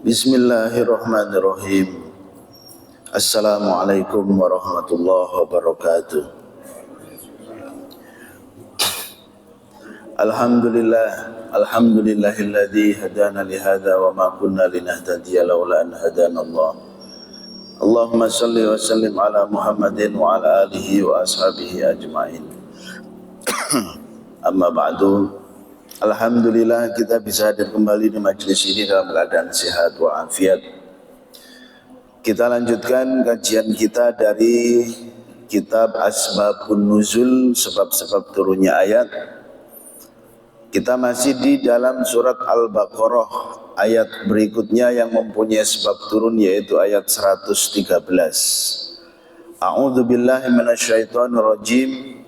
Bismillahirrahmanirrahim. Assalamualaikum warahmatullahi wabarakatuh. Alhamdulillahilladzi hadana li hadza wa ma kunna linahtadiya laula an hadana Allah. Allahumma shalli wa sallim ala Muhammadin wa ala alihi wa ashabihi ajmain. Amma ba'du. Alhamdulillah kita bisa hadir kembali di majelis ini dalam keadaan sehat wa afiat. Kita lanjutkan kajian kita dari kitab Asbabun Nuzul, sebab-sebab turunnya ayat. Kita masih di dalam surat Al-Baqarah, ayat berikutnya yang mempunyai sebab turun yaitu ayat 113. A'udzu billahi minasyaitonir rajim.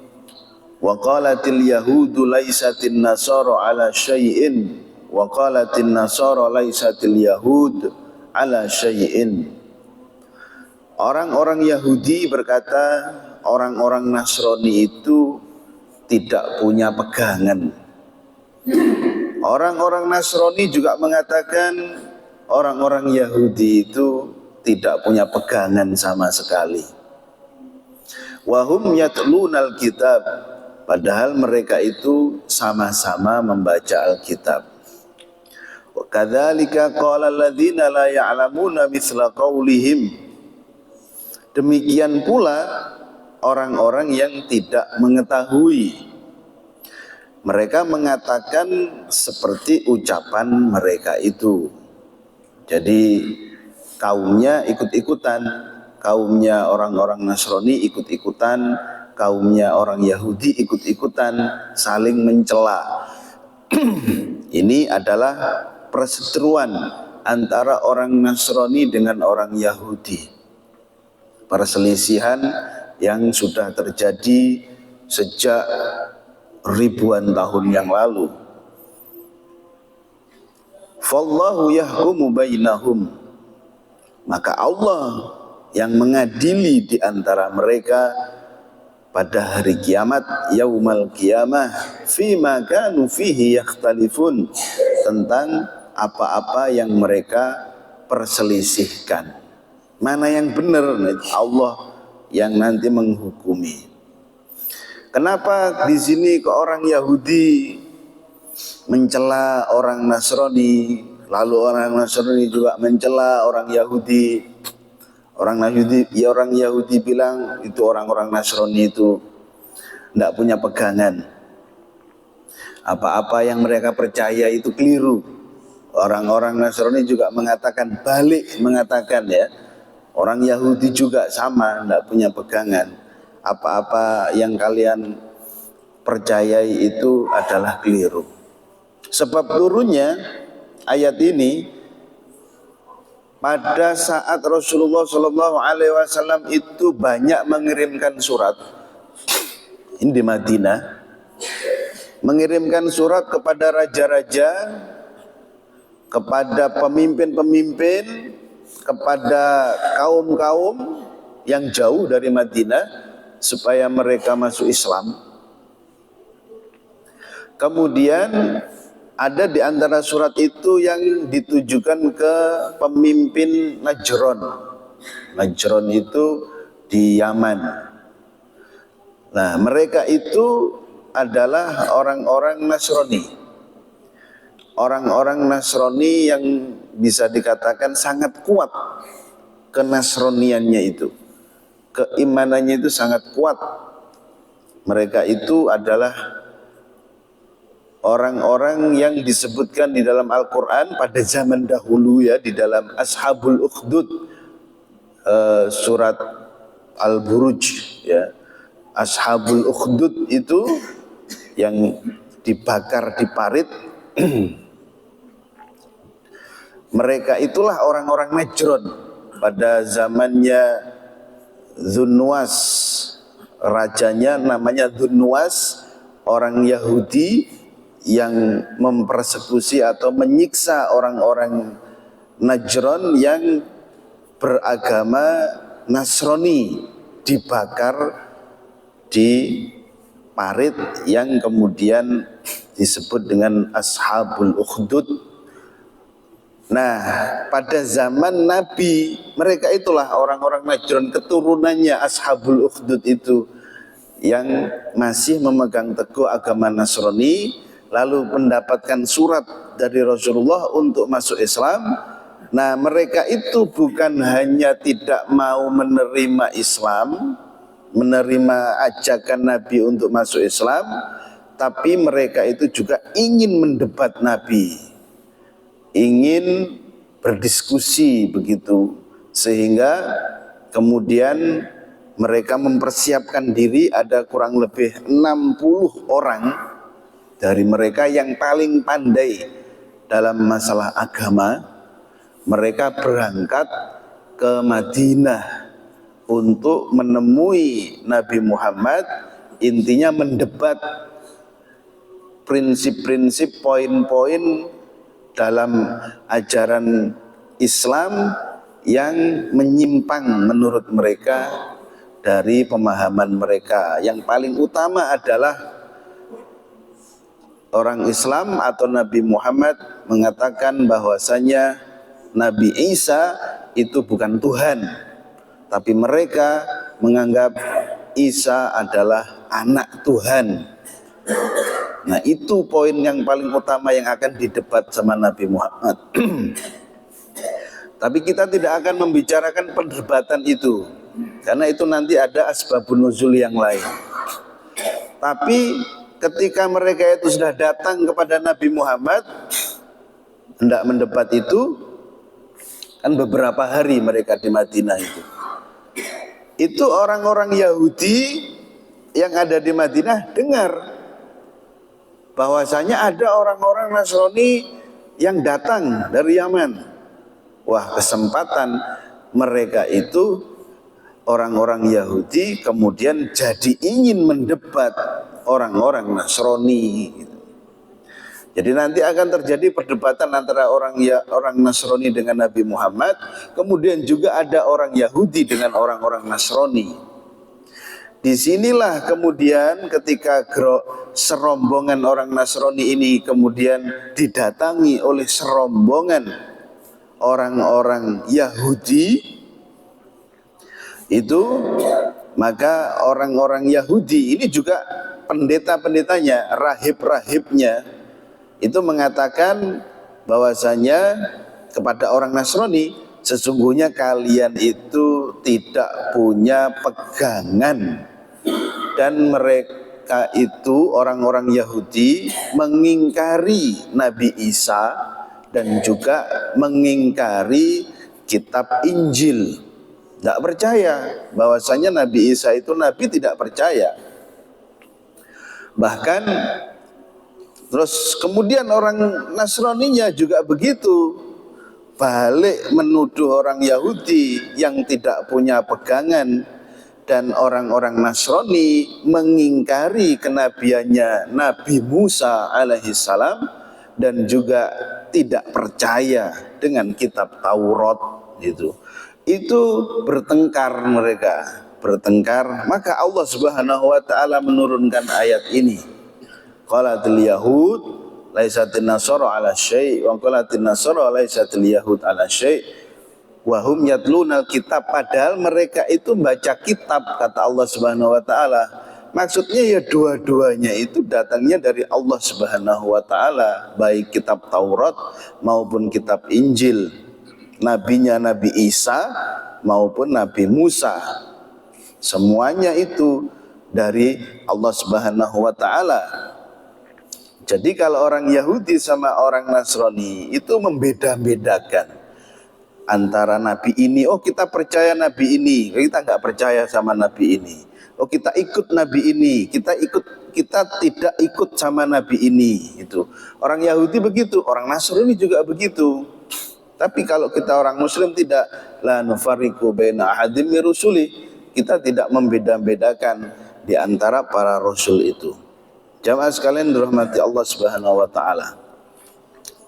Wa qalatil yahudu laisatin nasara ala syai'in wa qalatin nasara laisatil yahud ala syai'in. Orang-orang Yahudi berkata, orang-orang Nasrani itu tidak punya pegangan. Orang-orang Nasrani juga mengatakan orang-orang Yahudi itu tidak punya pegangan sama sekali. Wa hum yatlunal kitab, padahal mereka itu sama-sama membaca Alkitab. Wa kadzalika qala alladziina la ya'lamuna mithla qaulihim. Demikian pula orang-orang yang tidak mengetahui, mereka mengatakan seperti ucapan mereka itu. Jadi kaumnya ikut-ikutan, kaumnya orang-orang Nasrani ikut-ikutan, kaumnya orang Yahudi ikut-ikutan, saling mencela. Ini adalah perseteruan antara orang Nasrani dengan orang Yahudi. Perselisihan yang sudah terjadi sejak ribuan tahun yang lalu. Fallahu yahkumu bainahum, maka Allah yang mengadili di antara mereka pada hari kiamat, yaumal qiyamah, fima kanu fihi yakhtalifun, tentang apa-apa yang mereka perselisihkan. Mana yang benar? Allah yang nanti menghukumi. Kenapa di sini ke orang Yahudi mencela orang Nasrani, lalu orang Nasrani juga mencela orang Yahudi? Orang Yahudi bilang itu orang-orang Nasrani itu tidak punya pegangan. Apa-apa yang mereka percaya itu keliru. Orang-orang Nasrani juga mengatakan balik, mengatakan ya. Orang Yahudi juga sama, tidak punya pegangan. Apa-apa yang kalian percayai itu adalah keliru. Sebab turunnya ayat ini pada saat Rasulullah SAW itu banyak mengirimkan surat. Ini di Madinah, mengirimkan surat kepada raja-raja, kepada pemimpin-pemimpin, kepada kaum-kaum yang jauh dari Madinah supaya mereka masuk Islam. Kemudian ada di antara surat itu yang ditujukan ke pemimpin Najran. Najran itu di Yaman. Nah, mereka itu adalah orang-orang Nasrani. Orang-orang Nasrani yang bisa dikatakan sangat kuat kenasroniannya itu. Keimanannya itu sangat kuat. Mereka itu adalah orang-orang yang disebutkan di dalam Al-Quran pada zaman dahulu ya, di dalam Ashabul Ukhdud, surat Al-Buruj ya. Ashabul Ukhdud itu yang dibakar di parit. Mereka itulah orang-orang Najran pada zamannya Dzunnuwas. Rajanya namanya Dzunnuwas, orang Yahudi yang mempersekusi atau menyiksa orang-orang Najran yang beragama Nasrani, dibakar di parit yang kemudian disebut dengan Ashabul Ukhdud. Nah, pada zaman Nabi, mereka itulah orang-orang Najran, keturunannya Ashabul Ukhdud itu, yang masih memegang teguh agama Nasrani, lalu mendapatkan surat dari Rasulullah untuk masuk Islam. Nah, mereka itu bukan hanya tidak mau menerima Islam, menerima ajakan Nabi untuk masuk Islam, tapi mereka itu juga ingin mendebat Nabi, ingin berdiskusi begitu, sehingga kemudian mereka mempersiapkan diri. Ada kurang lebih 60 orang dari mereka yang paling pandai dalam masalah agama. Mereka berangkat ke Madinah untuk menemui Nabi Muhammad, intinya mendebat prinsip-prinsip, poin-poin dalam ajaran Islam yang menyimpang menurut mereka dari pemahaman mereka. Yang paling utama adalah orang Islam atau Nabi Muhammad mengatakan bahwasanya Nabi Isa itu bukan Tuhan, tapi mereka menganggap Isa adalah anak Tuhan. Nah, itu poin yang paling utama yang akan didebat sama Nabi Muhammad. Tapi kita tidak akan membicarakan perdebatan itu, karena itu nanti ada asbabun nuzul yang lain. Tapi ketika mereka itu sudah datang kepada Nabi Muhammad hendak mendebat itu, kan beberapa hari mereka di Madinah itu orang-orang Yahudi yang ada di Madinah dengar bahwasanya ada orang-orang Nasrani yang datang dari Yaman. Wah, kesempatan mereka itu, orang-orang Yahudi, kemudian jadi ingin mendebat orang-orang Nasrani. Jadi nanti akan terjadi perdebatan antara orang Nasrani dengan Nabi Muhammad, kemudian juga ada orang Yahudi dengan orang-orang Nasrani. Disinilah kemudian ketika serombongan orang Nasrani ini kemudian didatangi oleh serombongan orang-orang Yahudi itu, maka orang-orang Yahudi ini juga pendeta-pendetanya, rahib-rahibnya itu mengatakan bahwasanya kepada orang Nasrani, sesungguhnya kalian itu tidak punya pegangan. Dan mereka itu, orang-orang Yahudi, mengingkari Nabi Isa dan juga mengingkari kitab Injil. Tidak percaya bahwasanya Nabi Isa itu Nabi, tidak percaya. Bahkan terus kemudian orang Nasraninya juga begitu, balik menuduh orang Yahudi yang tidak punya pegangan. Dan orang-orang Nasrani mengingkari kenabiannya Nabi Musa alaihissalam dan juga tidak percaya dengan kitab Taurat gitu. Itu bertengkar mereka, bertengkar. Maka Allah Subhanahu wa taala menurunkan ayat ini. Qalatil yahud laisatin nasara ala syai' wa qalatin nasara laisatil yahud ala syai'. Wahum yatlunal kitab, padahal mereka itu baca kitab, kata Allah Subhanahu wa taala. Maksudnya ya dua-duanya itu datangnya dari Allah Subhanahu wa taala, baik kitab Taurat maupun kitab Injil. Nabinya Nabi Isa maupun Nabi Musa. Semuanya itu dari Allah Subhanahu wa taala. Jadi kalau orang Yahudi sama orang Nasrani itu membeda-bedakan antara nabi ini, oh kita percaya nabi ini, kita nggak percaya sama nabi ini. Oh kita ikut nabi ini, kita tidak ikut sama nabi ini. Itu orang Yahudi begitu, orang Nasrani juga begitu. Tapi kalau kita orang Muslim tidak, la nufarriqu baina ahadin min rusuli, kita tidak membeda-bedakan di antara para rasul itu. Jamaah sekalian dirahmati Allah Subhanahu wa taala.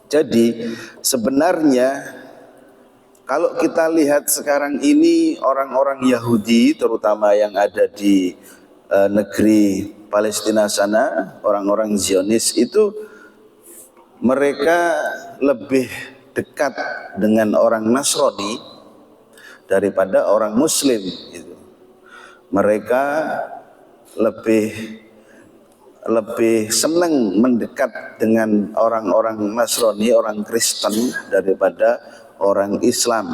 Jadi sebenarnya kalau kita lihat sekarang ini, orang-orang Yahudi terutama yang ada di negeri Palestina sana, orang-orang Zionis itu, mereka lebih dekat dengan orang Nasrani daripada orang Muslim gitu. Mereka lebih senang mendekat dengan orang-orang Nasrani, orang Kristen daripada orang Islam.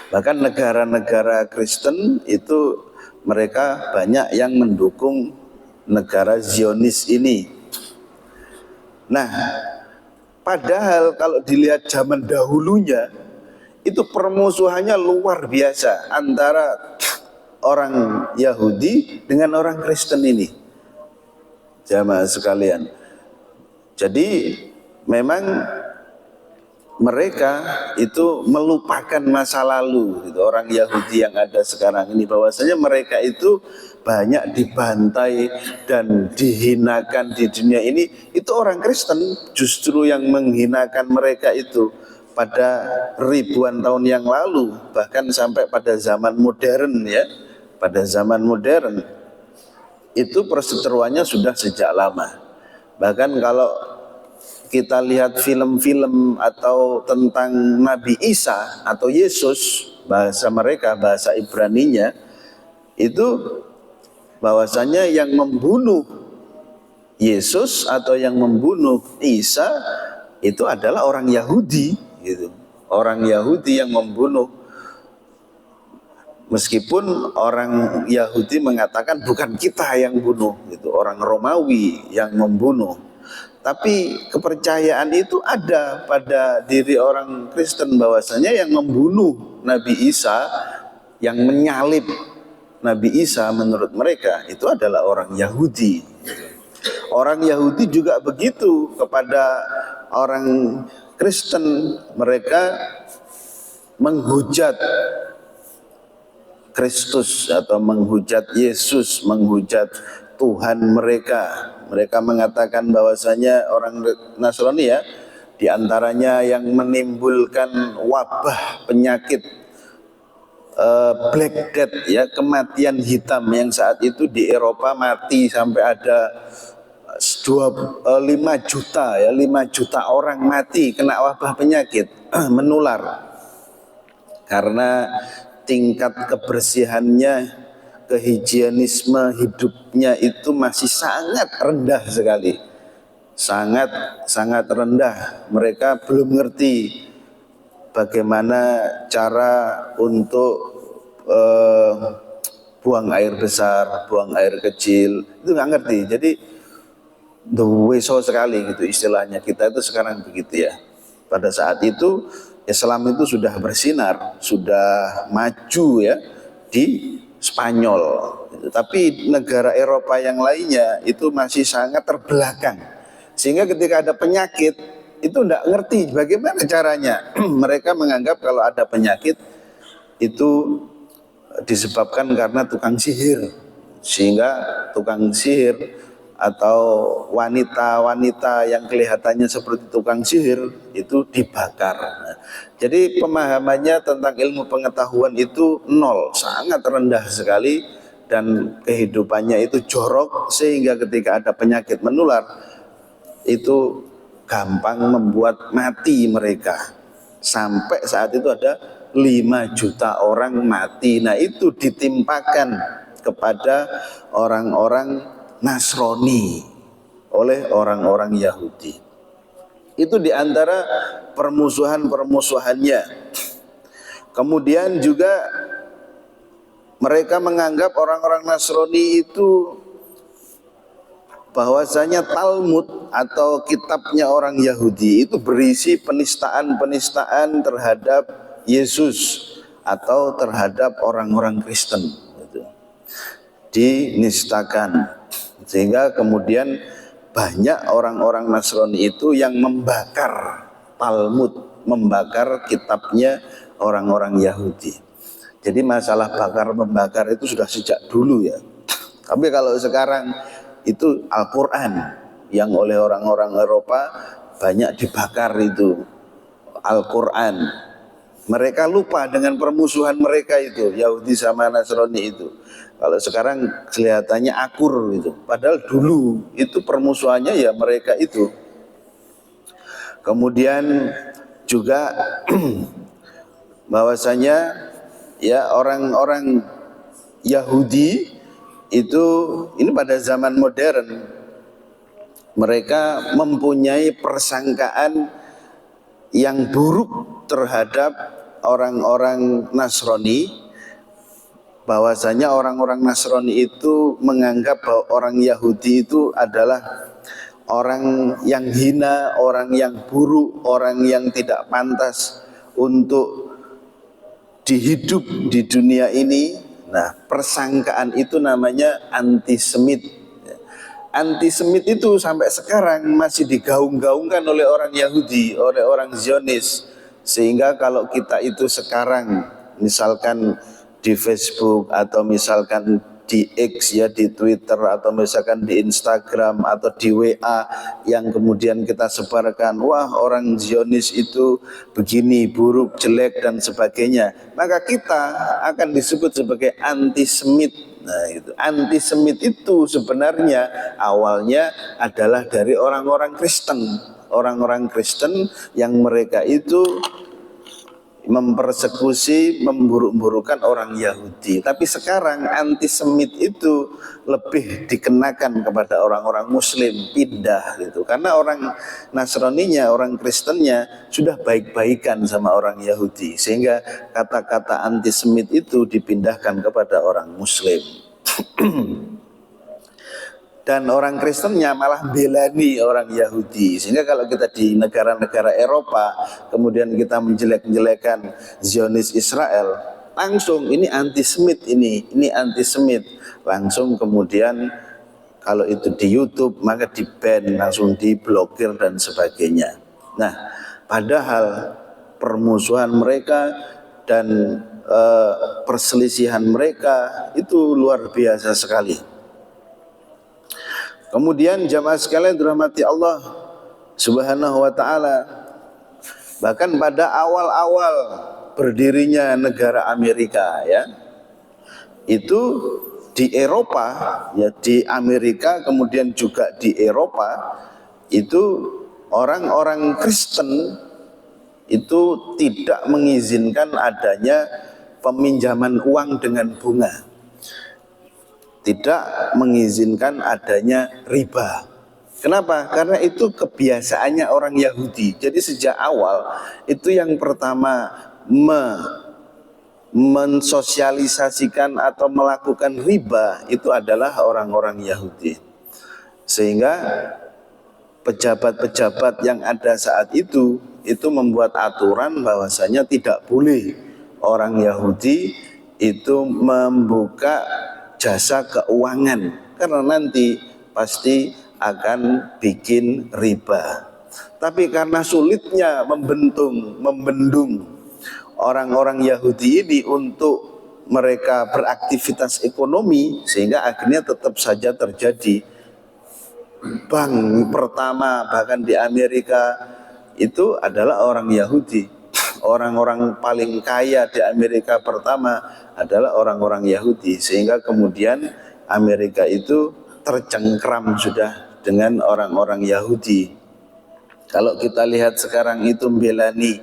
Bahkan negara-negara Kristen itu mereka banyak yang mendukung negara Zionis ini. Nah, padahal kalau dilihat zaman dahulunya itu permusuhannya luar biasa antara orang Yahudi dengan orang Kristen ini, jamaah sekalian. Jadi memang mereka itu melupakan masa lalu gitu. Orang Yahudi yang ada sekarang ini, bahwasanya mereka itu banyak dibantai dan dihinakan di dunia ini. Itu orang Kristen justru yang menghinakan mereka itu pada ribuan tahun yang lalu, bahkan sampai pada zaman modern ya. Pada zaman modern itu perseteruannya sudah sejak lama. Bahkan kalau kita lihat film-film atau tentang Nabi Isa atau Yesus, bahasa mereka, bahasa Ibraninya, itu bahwasanya yang membunuh Yesus atau yang membunuh Isa itu adalah orang Yahudi gitu. Orang Yahudi yang membunuh. Meskipun orang Yahudi mengatakan bukan kita yang bunuh gitu, orang Romawi yang membunuh. Tapi kepercayaan itu ada pada diri orang Kristen bahwasanya yang membunuh Nabi Isa, yang menyalib Nabi Isa menurut mereka itu adalah orang Yahudi. Orang Yahudi juga begitu kepada orang Kristen, mereka menghujat Kristus atau menghujat Yesus, menghujat Tuhan mereka. Mereka mengatakan bahwasanya orang Nasrani ya, diantaranya yang menimbulkan wabah penyakit Black Death ya, kematian hitam yang saat itu di Eropa mati sampai ada 5 juta ya, 5 juta orang mati kena wabah penyakit menular karena tingkat kebersihannya, kehigienisme hidupnya itu masih sangat rendah sekali, sangat rendah. Mereka belum ngerti bagaimana cara untuk buang air besar, buang air kecil, itu nggak ngerti. Jadi weso sekali gitu istilahnya. Kita itu sekarang begitu ya. Pada saat itu Islam itu sudah bersinar, sudah maju ya di Spanyol, tapi negara Eropa yang lainnya itu masih sangat terbelakang. Sehingga ketika ada penyakit itu tidak ngerti bagaimana caranya. Mereka menganggap kalau ada penyakit itu disebabkan karena tukang sihir, sehingga tukang sihir atau wanita-wanita yang kelihatannya seperti tukang sihir itu dibakar. Jadi pemahamannya tentang ilmu pengetahuan itu nol, sangat rendah sekali, dan kehidupannya itu jorok, sehingga ketika ada penyakit menular itu gampang membuat mati mereka. Sampai saat itu ada 5 juta orang mati. Nah itu ditimpakan kepada orang-orang Nasrani oleh orang-orang Yahudi. Itu diantara permusuhan-permusuhannya. Kemudian juga mereka menganggap orang-orang Nasrani itu bahwasanya Talmud atau kitabnya orang Yahudi itu berisi penistaan-penistaan terhadap Yesus atau terhadap orang-orang Kristen. Dinistakan. Sehingga kemudian banyak orang-orang Nasrani itu yang membakar Talmud, membakar kitabnya orang-orang Yahudi. Jadi masalah bakar-membakar itu sudah sejak dulu ya. Tapi kalau sekarang itu Al-Quran yang oleh orang-orang Eropa banyak dibakar itu Al-Quran. Mereka lupa dengan permusuhan mereka itu, Yahudi sama Nasrani itu. Kalau sekarang kelihatannya akur gitu. Padahal dulu itu permusuhannya ya mereka itu. Kemudian juga bahwasanya ya orang-orang Yahudi itu ini pada zaman modern mereka mempunyai persangkaan yang buruk terhadap orang-orang Nasrani, bahwasanya orang-orang Nasrani itu menganggap bahwa orang Yahudi itu adalah orang yang hina, orang yang buruk, orang yang tidak pantas untuk dihidup di dunia ini. Nah, persangkaan itu namanya antisemit. Antisemit itu sampai sekarang masih digaung-gaungkan oleh orang Yahudi, oleh orang Zionis. Sehingga kalau kita itu sekarang misalkan di Facebook atau misalkan di X ya, di Twitter atau misalkan di Instagram atau di WA yang kemudian kita sebarkan, wah orang Zionis itu begini, buruk, jelek dan sebagainya, maka kita akan disebut sebagai antisemit. Nah, itu antisemit itu sebenarnya awalnya adalah dari orang-orang Kristen, orang-orang Kristen yang mereka itu mempersekusi, memburuk-burukan orang Yahudi. Tapi sekarang antisemit itu lebih dikenakan kepada orang-orang Muslim, pindah gitu. Karena orang Nasraninya, orang Kristennya sudah baik-baikan sama orang Yahudi, sehingga kata-kata antisemit itu dipindahkan kepada orang Muslim. Dan orang Kristennya malah belani orang Yahudi. Sehingga kalau kita di negara-negara Eropa kemudian kita menjelek-jelekan Zionis Israel, langsung ini antisemit, ini antisemit. Langsung kemudian kalau itu di YouTube maka di-ban, langsung diblokir dan sebagainya. Nah, padahal permusuhan mereka dan perselisihan mereka itu luar biasa sekali. Kemudian jamaah sekalian dirahmati Allah Subhanahu wa taala, bahkan pada awal-awal berdirinya negara Amerika ya, itu di Eropa ya, di Amerika kemudian juga di Eropa itu orang-orang Kristen itu tidak mengizinkan adanya peminjaman uang dengan bunga, tidak mengizinkan adanya riba. Kenapa? Karena itu kebiasaannya orang Yahudi. Jadi sejak awal itu yang pertama mensosialisasikan atau melakukan riba itu adalah orang-orang Yahudi. Sehingga pejabat-pejabat yang ada saat itu membuat aturan bahwasanya tidak boleh orang Yahudi itu membuka jasa keuangan, karena nanti pasti akan bikin riba. Tapi karena sulitnya membendung orang-orang Yahudi ini untuk mereka beraktivitas ekonomi, sehingga akhirnya tetap saja terjadi bank pertama bahkan di Amerika itu adalah orang Yahudi. Orang-orang paling kaya di Amerika pertama adalah orang-orang Yahudi, sehingga kemudian Amerika itu tercengkram sudah dengan orang-orang Yahudi. Kalau kita lihat sekarang itu belani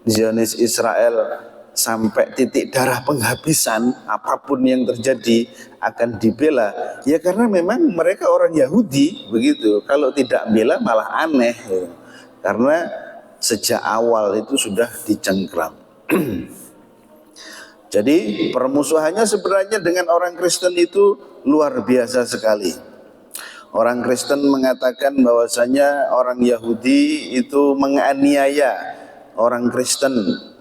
Zionis Israel sampai titik darah penghabisan, apapun yang terjadi akan dibela, ya karena memang mereka orang Yahudi begitu. Kalau tidak bela malah aneh ya. Karena sejak awal itu sudah dicengkram. Jadi permusuhannya sebenarnya dengan orang Kristen itu luar biasa sekali. Orang Kristen mengatakan bahwasanya orang Yahudi itu menganiaya orang Kristen,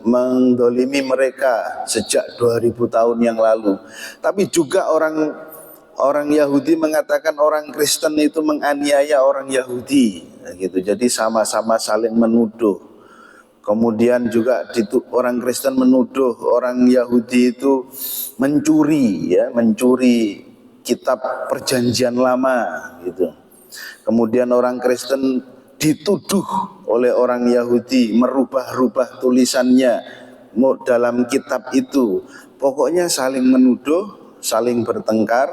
mendolimi mereka sejak 2000 tahun yang lalu. Tapi juga orang Yahudi mengatakan orang Kristen itu menganiaya orang Yahudi, gitu. Jadi sama-sama saling menuduh. Kemudian juga orang Kristen menuduh orang Yahudi itu mencuri, ya, mencuri kitab Perjanjian Lama, gitu. Kemudian orang Kristen dituduh oleh orang Yahudi merubah-rubah tulisannya dalam kitab itu. Pokoknya saling menuduh, saling bertengkar.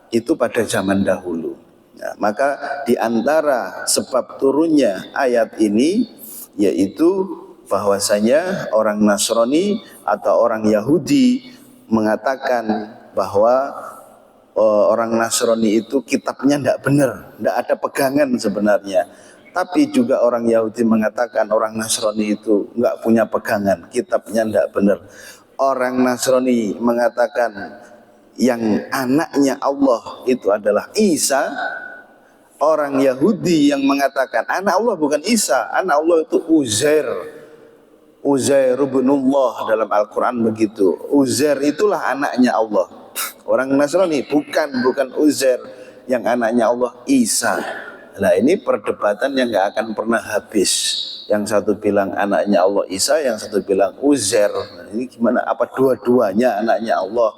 Itu pada zaman dahulu. Nah, maka di antara sebab turunnya ayat ini yaitu bahwasanya orang Nasrani atau orang Yahudi mengatakan bahwa orang Nasrani itu kitabnya tidak benar, tidak ada pegangan sebenarnya. Tapi juga orang Yahudi mengatakan orang Nasrani itu nggak punya pegangan, kitabnya tidak benar. Orang Nasrani mengatakan yang anaknya Allah itu adalah Isa. Orang Yahudi yang mengatakan anak Allah bukan Isa, anak Allah itu Uzair. Uzair ibnullah dalam Al-Quran begitu. Uzair itulah anaknya Allah. Orang Nasrani bukan Uzair, yang anaknya Allah Isa. Nah ini perdebatan yang gak akan pernah habis. Yang satu bilang anaknya Allah Isa, yang satu bilang Uzair. Nah, ini gimana? Apa dua-duanya anaknya Allah?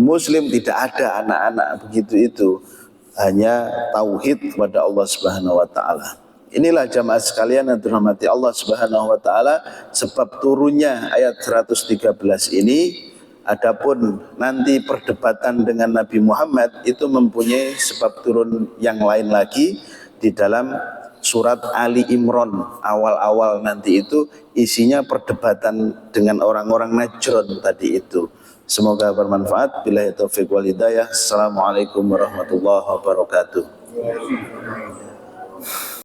Muslim tidak ada anak-anak begitu itu. Hanya tauhid kepada Allah Subhanahu wa taala. Inilah jamaah sekalian yang dirahmati Allah Subhanahu wa taala sebab turunnya ayat 113 ini. Adapun nanti perdebatan dengan Nabi Muhammad itu mempunyai sebab turun yang lain lagi di dalam surat Ali Imran awal-awal nanti itu isinya perdebatan dengan orang-orang Najran tadi itu. Semoga bermanfaat. Billahi taufiq wal hidayah. Assalamualaikum warahmatullahi wabarakatuh.